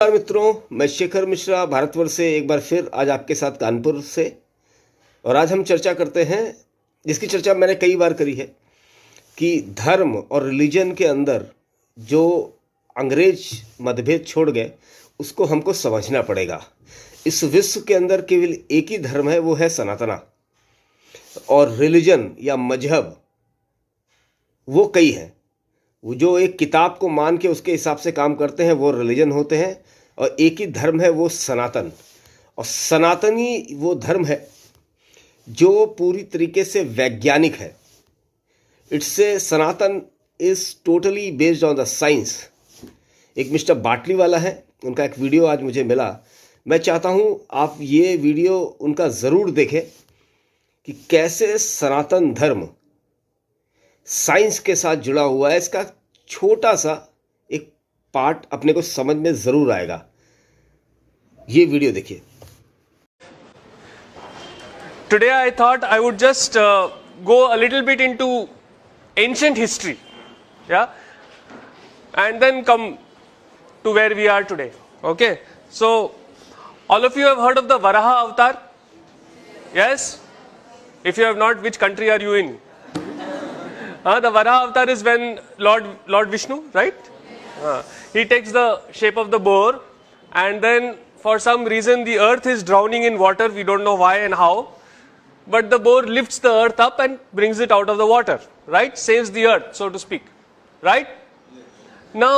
नमस्कार मित्रों, मैं शेखर मिश्रा भारतवर्ष से एक बार फिर आज आपके साथ कानपुर से। और आज हम चर्चा करते हैं जिसकी चर्चा मैंने कई बार करी है कि धर्म और रिलीजन के अंदर जो अंग्रेज मतभेद छोड़ गए उसको हमको समझना पड़ेगा। इस विश्व के अंदर केवल एक ही धर्म है, वो है सनातना, और रिलीजन या मजहब वो कई हैं। वो जो एक किताब को मान के उसके हिसाब से काम करते हैं वो रिलीजन होते हैं, और एक ही धर्म है वो सनातन। और सनातनी वो धर्म है जो पूरी तरीके से वैज्ञानिक है। It's a Sanatan is totally based on the science. एक मिस्टर बाटली वाला है, उनका एक वीडियो आज मुझे मिला। मैं चाहता हूँ आप ये वीडियो उनका ज़रूर देखें कि कैसे सनातन धर्म साइंस के साथ जुड़ा हुआ है। इसका छोटा सा एक पार्ट अपने को समझ में ज़रूर आएगा। ये वीडियो देखिए। Today I thought I would just go a little bit into ancient history, yeah, and then come to where we are today. Okay, so all of you have heard of the Varaha Avatar? Yes? If you have not, which country are you in? The Varaha Avatar is when Lord Vishnu, right? He takes the shape of the boar, and then for some reason the earth is drowning in water. We don't know why and how. But the boar lifts the earth up and brings it out of the water, right? Saves the earth, so to speak, right? Now,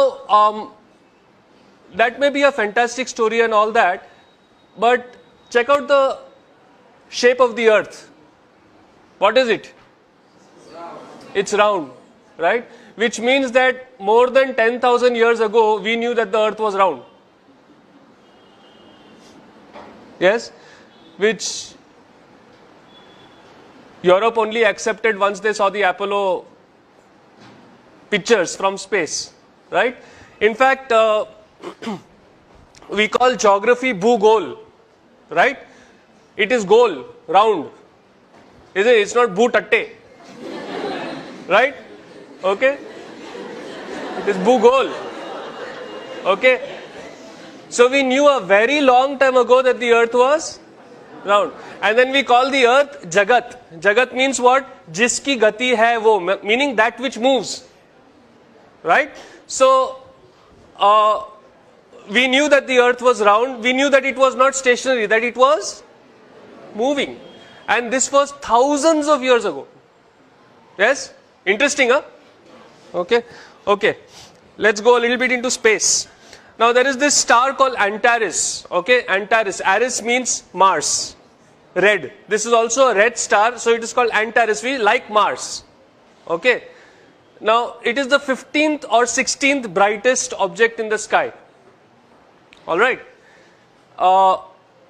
that may be a fantastic story and all that, but check out the shape of the earth. What is it? It's round, right? Which means that more than 10,000 years ago, we knew that the earth was round. Yes? Which Europe only accepted once they saw the Apollo pictures from space, right? In fact, we call geography Bhugol, right? It is goal, round. Is it? It's not Bhutatte, right? Okay? It is Bhugol. Okay? So we knew a very long time ago that the earth was round. And then we call the earth Jagat. Jagat means what? Jiski gati hai wo, meaning that which moves. Right? So, we knew that the earth was round. We knew that it was not stationary, that it was moving. And this was thousands of years ago. Yes? Interesting, huh? Okay. Okay. Let's go a little bit into space. Now there is this star called Antares. Okay, Antares. Ares means Mars. Red. This is also a red star, so it is called Antares. We like Mars. Okay. Now it is the 15th or 16th brightest object in the sky. Alright.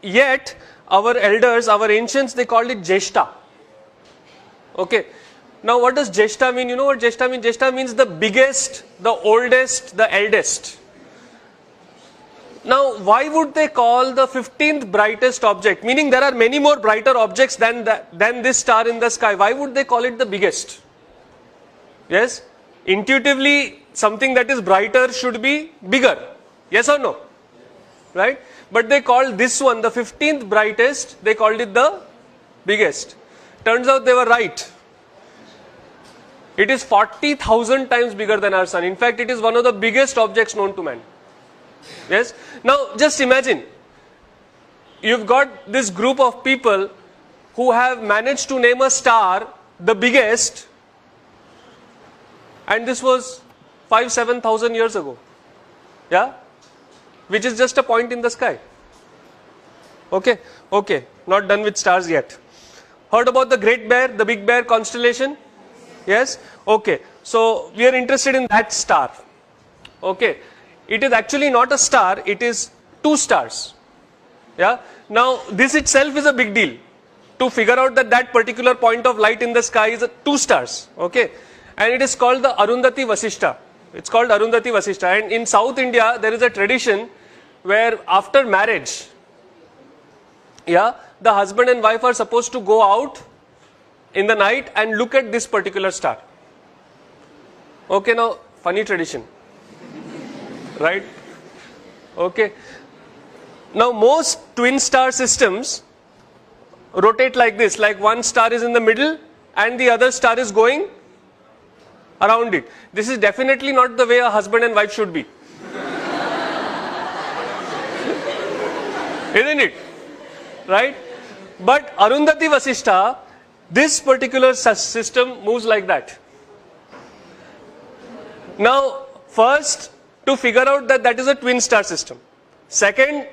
Yet our elders, our ancients, they called it Jeshta. Okay. Now what does Jeshta mean? You know what Jeshta means? Jeshta means the biggest, the oldest, the eldest. Now, why would they call the 15th brightest object? Meaning there are many more brighter objects than this star in the sky. Why would they call it the biggest? Yes? Intuitively, something that is brighter should be bigger. Yes or no? Right? But they called this one, the 15th brightest, they called it the biggest. Turns out they were right. It is 40,000 times bigger than our sun. In fact, it is one of the biggest objects known to man. Yes. Now just imagine, you've got this group of people who have managed to name a star the biggest, and this was 5,000-7,000 years ago. Yeah, which is just a point in the sky. Okay. Okay, not done with stars yet. Heard about the Great Bear, the Big Bear constellation? Yes. Okay, so we are interested in that star. Okay. It is actually not a star, it is two stars. Yeah. Now this itself is a big deal. To figure out that particular point of light in the sky is two stars. Okay. And it is called the Arundhati Vasishta. It's called Arundhati Vasishta. And in South India there is a tradition where after marriage, yeah, the husband and wife are supposed to go out in the night and look at this particular star. Okay, now funny tradition. Right? Okay. Now most twin star systems rotate like this, like one star is in the middle and the other star is going around it. This is definitely not the way a husband and wife should be. Isn't it? Right? But Arundhati Vasishtha, this particular system moves like that. Now, first, to figure out that that is a twin star system. Second,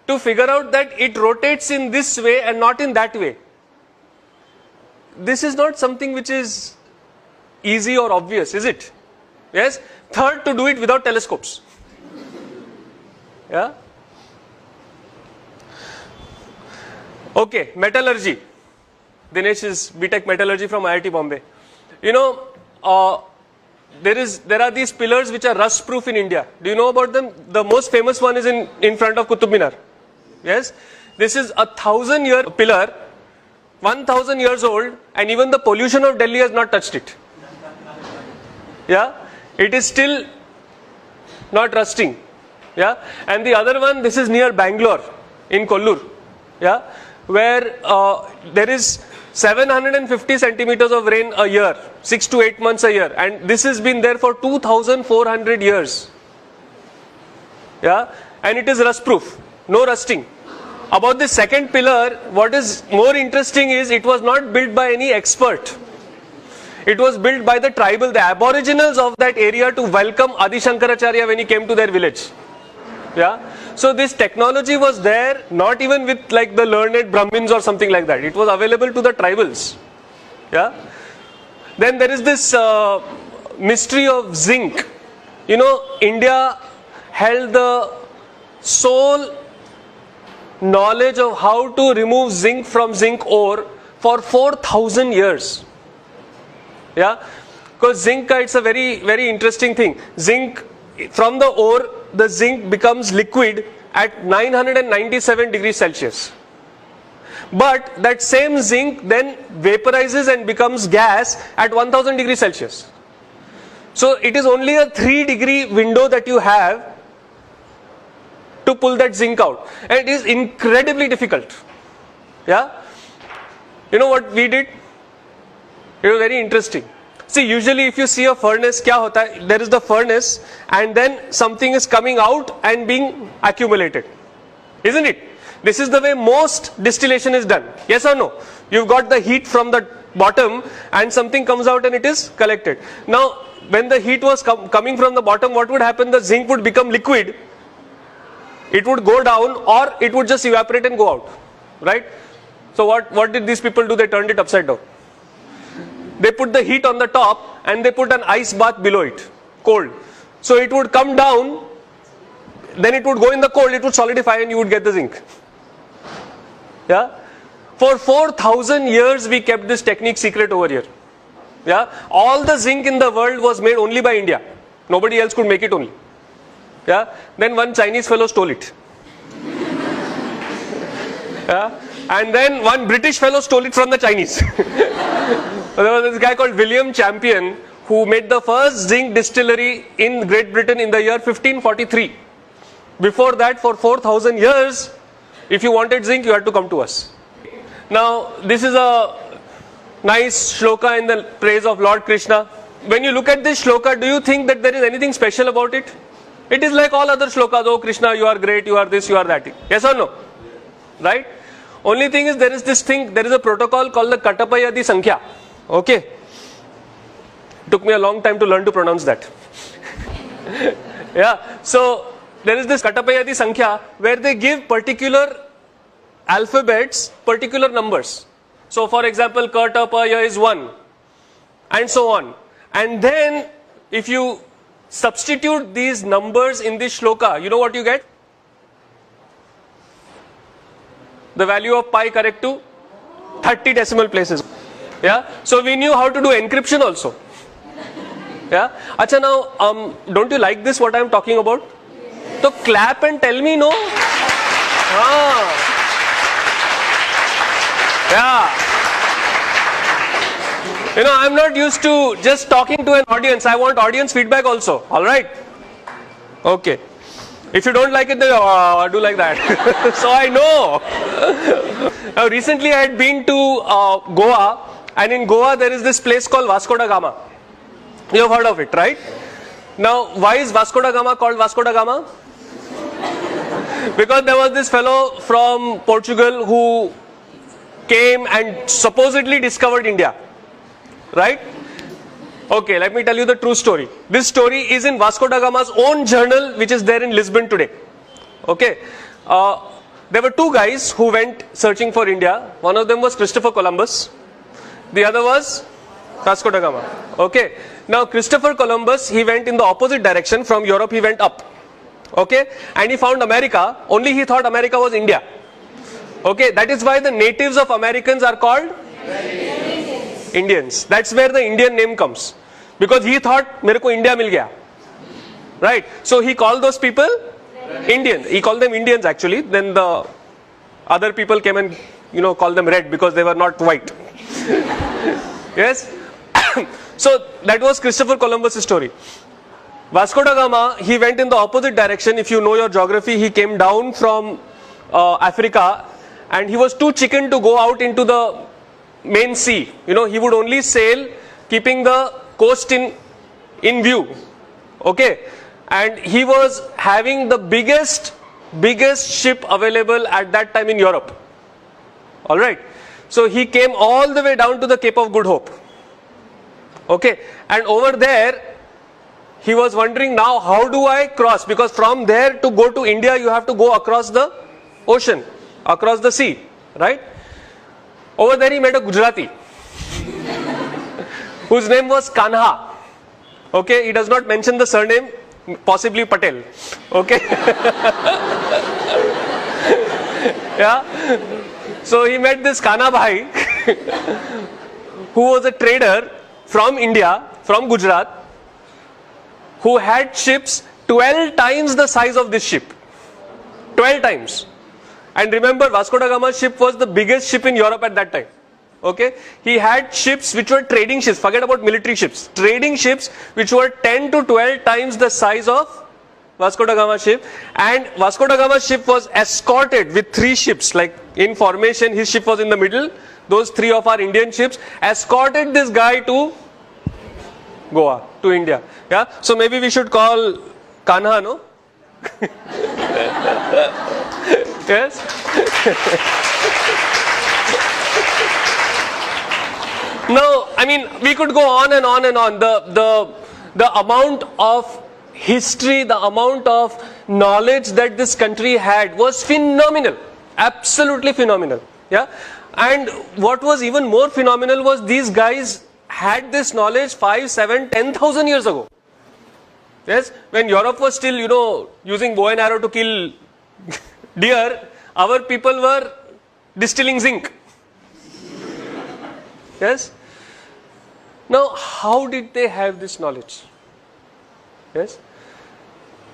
to figure out that it rotates in this way and not in that way. This is not something which is easy or obvious, is it? Yes? Third, to do it without telescopes. Yeah? Okay, metallurgy. Dinesh is BTech Metallurgy from IIT Bombay. You know, there are these pillars which are rust proof in India. Do you know about them? The most famous one is in front of Qutub Minar. Yes? This is a 1,000-year pillar, 1,000 years old, and even the pollution of Delhi has not touched it. Yeah? It is still not rusting. Yeah? And the other one, this is near Bangalore, in Kollur. Yeah? Where there is 750 centimeters of rain a year, 6 to 8 months a year, and this has been there for 2,400 years. Yeah? And it is rust proof, no rusting. About the second pillar, what is more interesting is it was not built by any expert. It was built by the tribal, the aboriginals of that area to welcome Adi Shankaracharya when he came to their village. Yeah? So this technology was there, not even with like the learned Brahmins or something like that. It was available to the tribals. Yeah? Then there is this mystery of zinc. You know, India held the sole knowledge of how to remove zinc from zinc ore for 4,000 years. Yeah? Because zinc, it's a very, very interesting thing. Zinc, from the ore, the zinc becomes liquid at 997 degrees Celsius. But that same zinc then vaporizes and becomes gas at 1000 degrees Celsius. So it is only a 3-degree window that you have to pull that zinc out. And it is incredibly difficult. Yeah? You know what we did? It was very interesting. See, usually if you see a furnace, kya hota hai? There is the furnace and then something is coming out and being accumulated. Isn't it? This is the way most distillation is done. Yes or no? You've got the heat from the bottom and something comes out and it is collected. Now, when the heat was coming from the bottom, what would happen? The zinc would become liquid. It would go down or it would just evaporate and go out. Right? So what did these people do? They turned it upside down. They put the heat on the top and they put an ice bath below it, cold. So it would come down, then it would go in the cold, it would solidify and you would get the zinc. Yeah? For 4,000 years we kept this technique secret over here. Yeah? All the zinc in the world was made only by India. Nobody else could make it only. Yeah? Then one Chinese fellow stole it. Yeah? And then one British fellow stole it from the Chinese. There was this guy called William Champion who made the first zinc distillery in Great Britain in the year 1543. Before that, for 4,000 years, if you wanted zinc, you had to come to us. Now, this is a nice shloka in the praise of Lord Krishna. When you look at this shloka, do you think that there is anything special about it? It is like all other shlokas. Oh Krishna, you are great, you are this, you are that. Yes or no? Right? Only thing is there is this thing, there is a protocol called the Katapayadi Sankhya. Okay. Took me a long time to learn to pronounce that. Yeah. So there is this Katapayadi Sankhya where they give particular alphabets, particular numbers. So for example, Katapaya is 1 and so on. And then if you substitute these numbers in this shloka, you know what you get? The value of pi correct to 30 decimal places. Yeah. So we knew how to do encryption also. Yeah. Acha, now don't you like this what I am talking about? So clap and tell me no. Yeah. You know, I am not used to just talking to an audience. I want audience feedback also. Alright? Okay. If you don't like it, then do like that. So I know. Now recently I had been to Goa, and in Goa there is this place called Vasco da Gama. You have heard of it, right? Now why is Vasco da Gama called Vasco da Gama? Because there was this fellow from Portugal who came and supposedly discovered India, right? Okay, let me tell you the true story. This story is in Vasco da Gama's own journal, which is there in Lisbon today. Okay, there were two guys who went searching for India. One of them was Christopher Columbus. The other was Vasco da Gama. Okay, now Christopher Columbus, he went in the opposite direction. From Europe he went up. Okay, and he found America. Only he thought America was India. Okay, that is why the natives of Americans are called Indians. That's where the Indian name comes. Because he thought, मेरे को India मिल गया. Right? So he called those people Indian. He called them Indians actually. Then the other people came and, called them red because they were not white. Yes? So that was Christopher Columbus' story. Vasco da Gama, he went in the opposite direction. If you know your geography, he came down from Africa, and he was too chicken to go out into the main sea. He would only sail keeping the coast in view. Okay, and he was having the biggest ship available at that time in Europe. All right, so he came all the way down to the Cape of Good Hope. Okay, and over there he was wondering, now how do I cross? Because from there to go to India, you have to go across the ocean, across the sea, right? Over there he met a Gujarati whose name was Kanha. Okay, he does not mention the surname, possibly Patel. Okay. Yeah. So he met this Kanha Bhai who was a trader from India, from Gujarat, who had ships 12 times the size of this ship. 12 times. And remember, Vasco da Gama's ship was the biggest ship in Europe at that time. Okay, he had ships which were trading ships, forget about military ships, trading ships which were 10 to 12 times the size of Vasco da Gama's ship. And Vasco da Gama's ship was escorted with 3 ships, like in formation, his ship was in the middle, those 3 of our Indian ships escorted this guy to Goa, to India. Yeah, so maybe we should call Kanha, no? Yes. No, I mean, we could go on and on and on. The amount of history, the amount of knowledge that this country had was phenomenal, absolutely phenomenal. Yeah, and what was even more phenomenal was these guys had this knowledge 5, 7, 10,000 years ago. Yes, when Europe was still, using bow and arrow to kill deer, our people were distilling zinc. Yes. Now, how did they have this knowledge? Yes.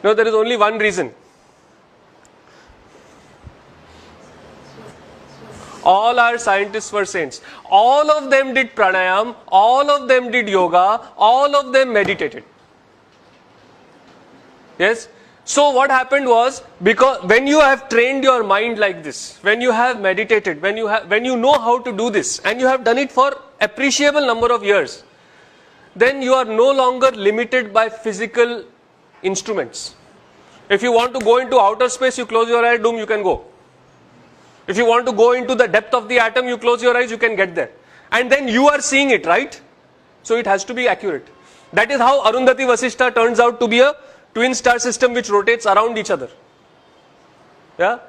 No, there is only one reason. All our scientists were saints. All of them did pranayam, all of them did yoga, all of them meditated. Yes. So what happened was, because when you have trained your mind like this, when you have meditated, when you know how to do this, and you have done it for appreciable number of years, then you are no longer limited by physical instruments. If you want to go into outer space, you close your eye, doom, you can go. If you want to go into the depth of the atom, you close your eyes, you can get there. And then you are seeing it, right? So it has to be accurate. That is how Arundhati Vasishtha turns out to be a twin star system which rotates around each other. Yeah?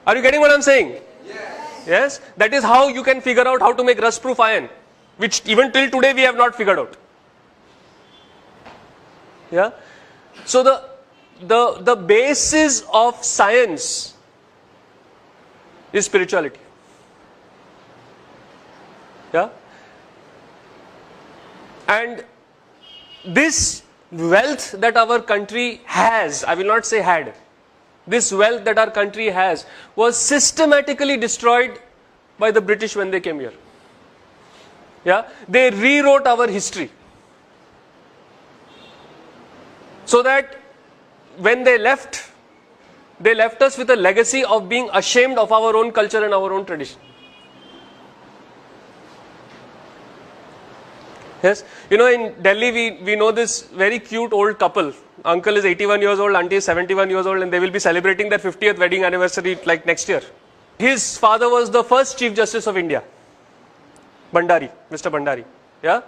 Are you getting what I'm saying? Yes. Yes? That is how you can figure out how to make rust-proof iron, which even till today we have not figured out. Yeah? So the basis of science is spirituality. Yeah? And this wealth that our country has, I will not say had, this wealth that our country has was systematically destroyed by the British when they came here. Yeah, they rewrote our history so that when they left they left us with a legacy of being ashamed of our own culture and our own tradition. Yes, you know, in Delhi we know this very cute old couple. Uncle is 81 years old, auntie is 71 years old, and they will be celebrating their 50th wedding anniversary like next year. His father was the first Chief Justice of India, Bhandari, Mr. Bhandari. Yeah,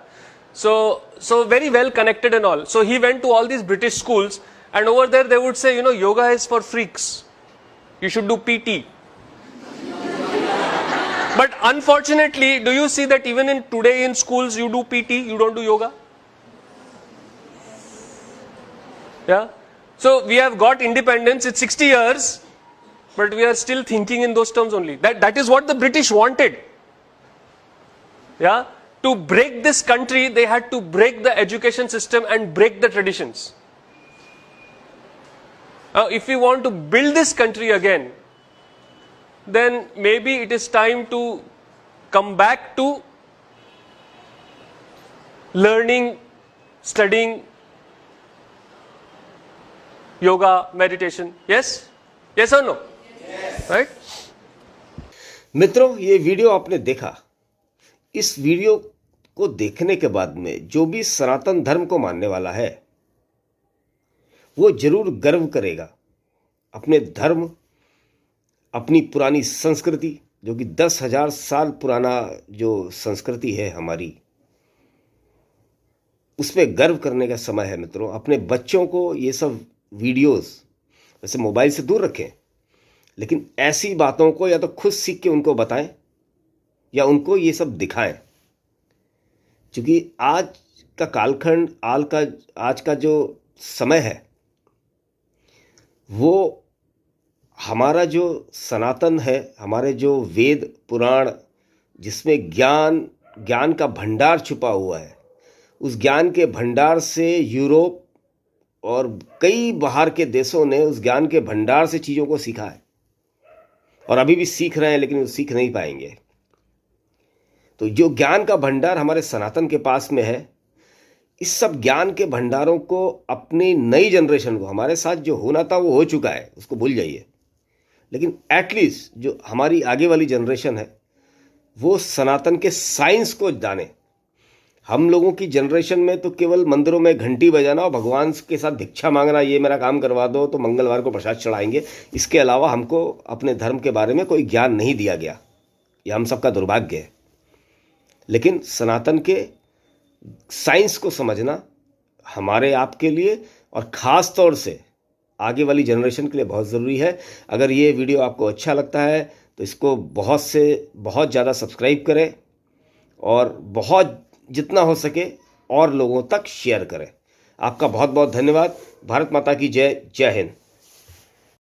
so very well connected and all. So he went to all these British schools, and over there they would say, you know, yoga is for freaks. You should do PT. But unfortunately, do you see that even in today in schools you do PT, you don't do yoga? Yeah. So we have got independence, it's 60 years, but we are still thinking in those terms only. That is what the British wanted. Yeah. To break this country, they had to break the education system and break the traditions. Now, if we want to build this country again, then maybe it is time to come back to learning, studying yoga, meditation. Yes? Yes or no? Yes. Right? मित्रों, ये video आपने देखा। इस video को देखने के बाद में जो भी सनातन धर्म को मानने वाला है वो जरूर गर्व करेगा अपने धर्म, अपनी पुरानी संस्कृति, जो कि 10,000 साल पुराना जो संस्कृति है हमारी, उसमें गर्व करने का समय है मित्रों। अपने बच्चों को ये सब वीडियोस वैसे मोबाइल से दूर रखें, लेकिन ऐसी बातों को या तो खुद सीख के उनको बताएं या उनको ये सब दिखाएं, क्योंकि आज का कालखंड, आज का जो समय है वो हमारा जो सनातन है, हमारे जो वेद पुराण जिसमें ज्ञान का भंडार छुपा हुआ है, उस ज्ञान के भंडार से यूरोप और कई बाहर के देशों ने उस ज्ञान के भंडार से चीज़ों को सीखा है और अभी भी सीख रहे हैं, लेकिन वो सीख नहीं पाएंगे। तो जो ज्ञान का भंडार हमारे सनातन के पास में है, इस सब ज्ञान के भंडारों को अपनी नई जनरेशन को, हमारे साथ जो होना था वो हो चुका है, उसको भूल जाइए, लेकिन एटलीस्ट जो हमारी आगे वाली जनरेशन है वो सनातन के साइंस को जाने। हम लोगों की जनरेशन में तो केवल मंदिरों में घंटी बजाना और भगवान के साथ भिक्षा मांगना, ये मेरा काम करवा दो तो मंगलवार को प्रसाद चढ़ाएंगे, इसके अलावा हमको अपने धर्म के बारे में कोई ज्ञान नहीं दिया गया। यह हम सबका दुर्भाग्य है। लेकिन सनातन के साइंस को समझना हमारे आपके लिए और ख़ास तौर से आगे वाली जनरेशन के लिए बहुत ज़रूरी है। अगर ये वीडियो आपको अच्छा लगता है तो इसको बहुत से बहुत ज़्यादा सब्सक्राइब करें और बहुत जितना हो सके और लोगों तक शेयर करें। आपका बहुत बहुत धन्यवाद। भारत माता की जय। जय हिंद।